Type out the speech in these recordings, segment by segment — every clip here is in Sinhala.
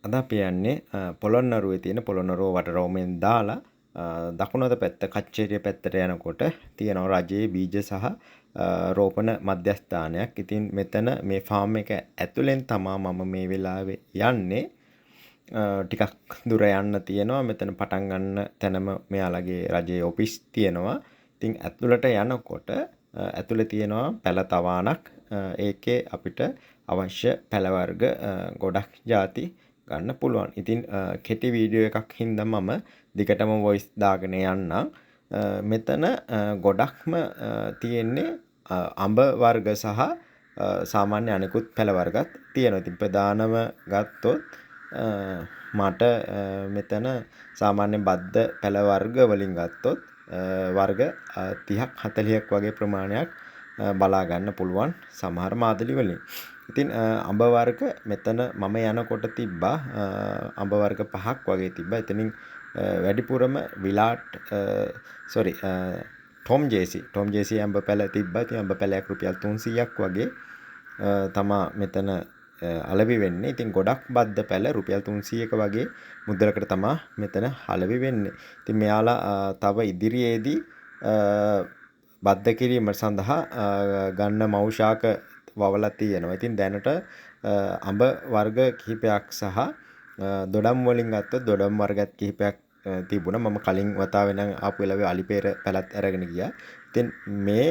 අද අපි යන්නේ පොළොන්නරුවේ තියෙන පොළොන්නරුව වටරවුමෙන් දාලා දකුණත පැත්ත කච්චේරිය පැත්තට යනකොට තියෙනවා රජයේ බීජ සහ රෝපණ මධ්‍යස්ථානයක්. ඉතින් මෙතන මේ ෆාම් එක ඇතුලෙන් තමා මම මේ වෙලාවේ යන්නේ. ටිකක් දුර යන්න තියෙනවා. මෙතන පටන් ගන්න තැනම මෙයාලගේ රජයේ ඔෆිස් තියෙනවා. ඉතින් ඇතුළට යනකොට ඇතුලේ තියෙනවා පැල තවාණක්. ඒකේ අපිට අවශ්‍ය පැල වර්ග ගොඩක් ಜಾති ගන්න පුළුවන්. ඉතින් කෙටි වීඩියෝ එකක් හින්දා මම දිගටම වොයිස් දාගෙන යන්නම්. මෙතන ගොඩක්ම තියෙන්නේ අඹ වර්ග සහ සාමාන්‍ය අනිකුත් පැල වර්ගත් තියෙනවා. ඉතින් ප්‍රධානම ගත්තොත් මට මෙතන සාමාන්‍ය බද්ද පැල වර්ග වලින් ගත්තොත් වර්ග 30ක් 40ක් වගේ ප්‍රමාණයක් බලා ගන්න පුළුවන් සමහර මාදලි වලින්. ඉතින් අඹ වර්ග මෙතන මම යනකොට තිබ්බා අඹ වර්ග 5ක් වගේ තිබ්බා. එතනින් වැඩිපුරම විලාට් ටොම් ජේසි අඹ පැල තිබ්බා. ඉතින් අඹ පැලයක් රුපියල් 300ක් වගේ තමා මෙතන අලෙවි වෙන්නේ. ඉතින් ගොඩක් බද්ද පැල රුපියල් 300ක වගේ මුදලකට තමා මෙතන අලෙවි වෙන්නේ. ඉතින් මෙයාලා තව ඉදිරියේදී බද්ද කිරීම සඳහා ගන්න මෞෂාක වවලා තියෙනවා. ඉතින් දැනට අඹ වර්ග කිහිපයක් සහ දොඩම් වලින් ගත්තොත් දොඩම් වර්ගත් කිහිපයක් තිබුණා. මම කලින් වතාවේ නම් ආපු වෙලාවේ අලිපේර පැලත් අරගෙන ගියා. ඉතින් මේ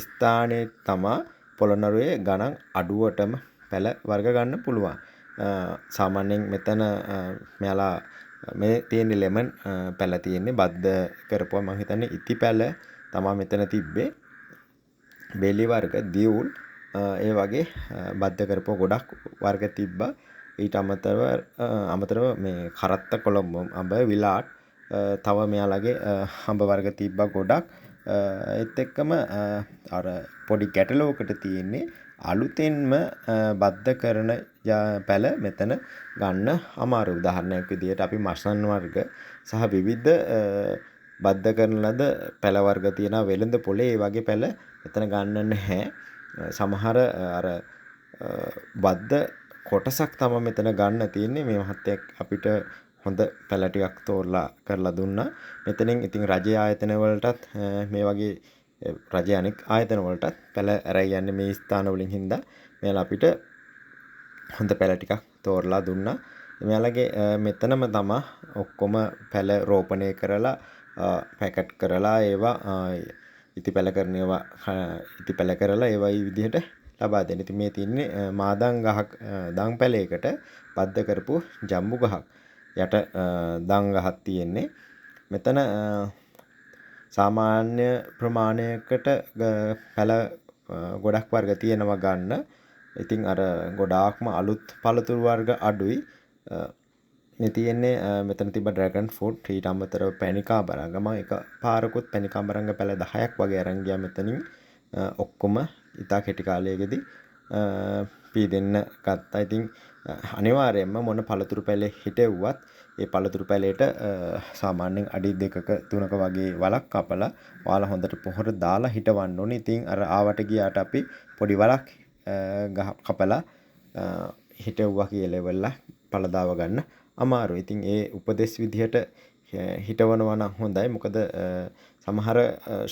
ස්ථානයේ තමා පොළොන්නරුවේ ගණන් අඩුවටම පැල වර්ග ගන්න පුළුවන්. සාමාන්‍යයෙන් මෙතන මෙයාලා මේ තියෙන ලෙමන් පැල තියෙන්නේ බද්ද කරපුවා මම හිතන්නේ ඉති පැල තමා මෙතන තිබ්බේ. බෙලි වර්ග දියුල් ඒ වගේ බද්ද කරපුව ගොඩක් වර්ග තිබ්බා. ඊට අමතරව මේ කරත්ත කොළඹ අඹ විලාට් තව මෙයාලගේ අඹ වර්ග තිබ්බා ගොඩක්. ඒත් එක්කම අර පොඩි ගැටලුවකට තියෙන්නේ අලුතෙන්ම බද්ද කරන පැල මෙතන ගන්න අමාරු. උදාහරණයක් විදිහට අපි මසන් වර්ග සහ විවිධ බද්ද කරන ලද පැල වර්ග තියෙනවා වෙළඳ පොලේ. ඒ වගේ පැල මෙතන ගන්න නැහැ. සමහර අර බද්ද කොටසක් තමයි මෙතන ගන්න තියෙන්නේ. මේ මහත්තයෙක් අපිට හොඳ පැල ටිකක් තෝරලා කරලා දුන්නා. මෙතනින් ඉතින් රජයේ ආයතන වලටත් මේ වගේ රජයේ අනෙක් ආයතන වලටත් පැල ඇරයි යන්නේ මේ ස්ථාන වලින් හින්දා මෙයාලා අපිට හොඳ පැල ටිකක් තෝරලා දුන්නා. මෙයාලගේ මෙතනම තමා ඔක්කොම පැල රෝපණය කරලා පැකට් කරලා ඒවා ඉති පැල කරන ඒවා ඉති පැල කරලා ඒවා මේ විදිහට ලබා දෙන්න. ඉතින් මේ තියන්නේ මාදන් ගහක් දන් පැලයකට බද්ද කරපු ජම්බු ගහක්. යට දන් ගහක් තියෙන්නේ. මෙතන සාමාන්‍ය ප්‍රමාණයකට පැල ගොඩක් වර්ග තියෙනවා ගන්න. ඉතින් අර ගොඩාක්ම අලුත් පළතුරු වර්ග අඩුයි. මේ තියෙන්නේ මෙතන තිබ්බ ඩ්‍රැගන් ෆෘට් ඊට අමතරව පැණිකාබරංග මම එක පාරකුත් පැණිකාබරංග පැල 10ක් වගේ අරන් ගියා මෙතනින්. ඔක්කොම ඉතා කෙටි කාලයකදී පීදෙන්න ගත්තා. ඉතින් අනිවාර්යයෙන්ම මොන පළතුරු පැලේ හිටෙව්වත් ඒ පළතුරු පැලේට සාමාන්‍යයෙන් අඩි 2ක 3ක වගේ වලක් කපලා ඔයාලා හොඳට පොහොර දාලා හිටවන්න ඕනේ. ඉතින් අර ආවට ගියාට අපි පොඩි වලක් කපලා හිටෙව්වා කියලා වෙලා පළදාව ගන්න අමාරුයි. ඉතින් ඒ උපදෙස් විදිහට හිටවනවා නම් හොඳයි. මොකද සමහර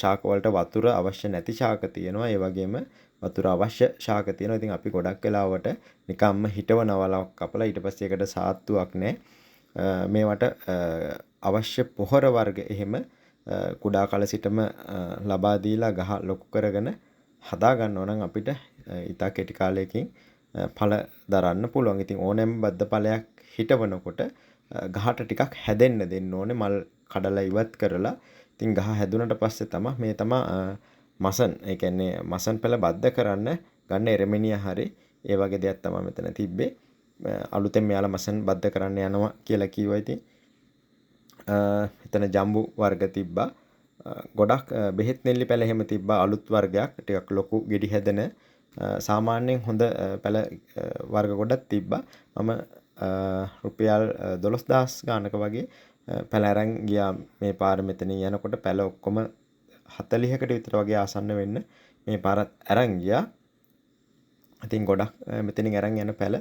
ශාක වලට වතුර අවශ්‍ය නැති ශාක තියෙනවා. ඒ වගේම වතුර අවශ්‍ය ශාක තියෙනවා. ඉතින් අපි ගොඩක් වෙලාවට නිකම්ම හිටවන වලක් කපලා ඊට පස්සේ ඒකට සාත්තුවක් නැහැ. මේවට අවශ්‍ය පොහොර වර්ග එහෙම කුඩා කල සිටම ලබා දීලා ගහ ලොකු කරගෙන හදා ගන්නවා නම් අපිට ඉතා කෙටි කාලයකින් ඵල දරන්න පුළුවන්. ඉතින් ඕනෑම බද්ද ඵලයක් හිටවනකොට ගහට ටිකක් හැදෙන්න දෙන්න ඕනේ. මල් කඩලා ඉවත් කරලා. ඉතින් ගහ හැදුනට පස්සේ තමයි මසන් ඒ කියන්නේ මසන් පැල බද්ද කරන්න ගන්න එරමිනිය හරි ඒ වගේ දෙයක් තමයි මෙතන තිබ්බේ. අලුතෙන් මෙයාලා මසන් බද්ද කරන්න යනවා කියලා කිව්වා. ඉතින් එතන ජම්බු වර්ග තිබ්බා. ගොඩක් බෙහෙත් නෙල්ලි පැල එහෙම තිබ්බා. අලුත් වර්ගයක් ටිකක් ලොකු ගෙඩි හැදෙන සාමාන්‍යයෙන් හොඳ පැල වර්ග ගොඩක් තිබ්බා. මම රුපියල් 12000 ගානක වගේ පැල අරන් ගියා මේ පාර මෙතනින් යනකොට. පැල ඔක්කොම 40කට විතර වගේ ආසන්න වෙන්න මේ පාරත් අරන් ගියා. ඉතින් ගොඩක් මෙතනින් අරන් යන පැල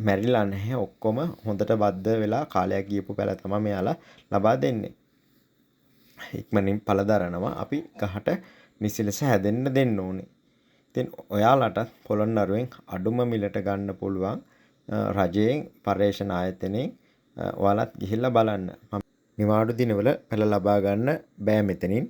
මැරිලා නැහැ. ඔක්කොම හොඳට බද්ධ වෙලා කාලයක් ගියපු පැල තමයි මෙයාලා ලබා දෙන්නේ. ඉක්මනින් පළ දරනවා. අපි ගහට නිසි ලෙස හැදෙන්න දෙන්න ඕනේ. ඉතින් ඔයාලට පොළොන්නරුවෙන් අඩුම මිලට ගන්න පුළුවන් රජයෙන් පර්යේෂණ ආයතනයෙන් ඔයාලත් ගිහිල්ලා බලන්න. නිවාඩු දිනවල පැල ලබා ගන්න බෑ මෙතනින්.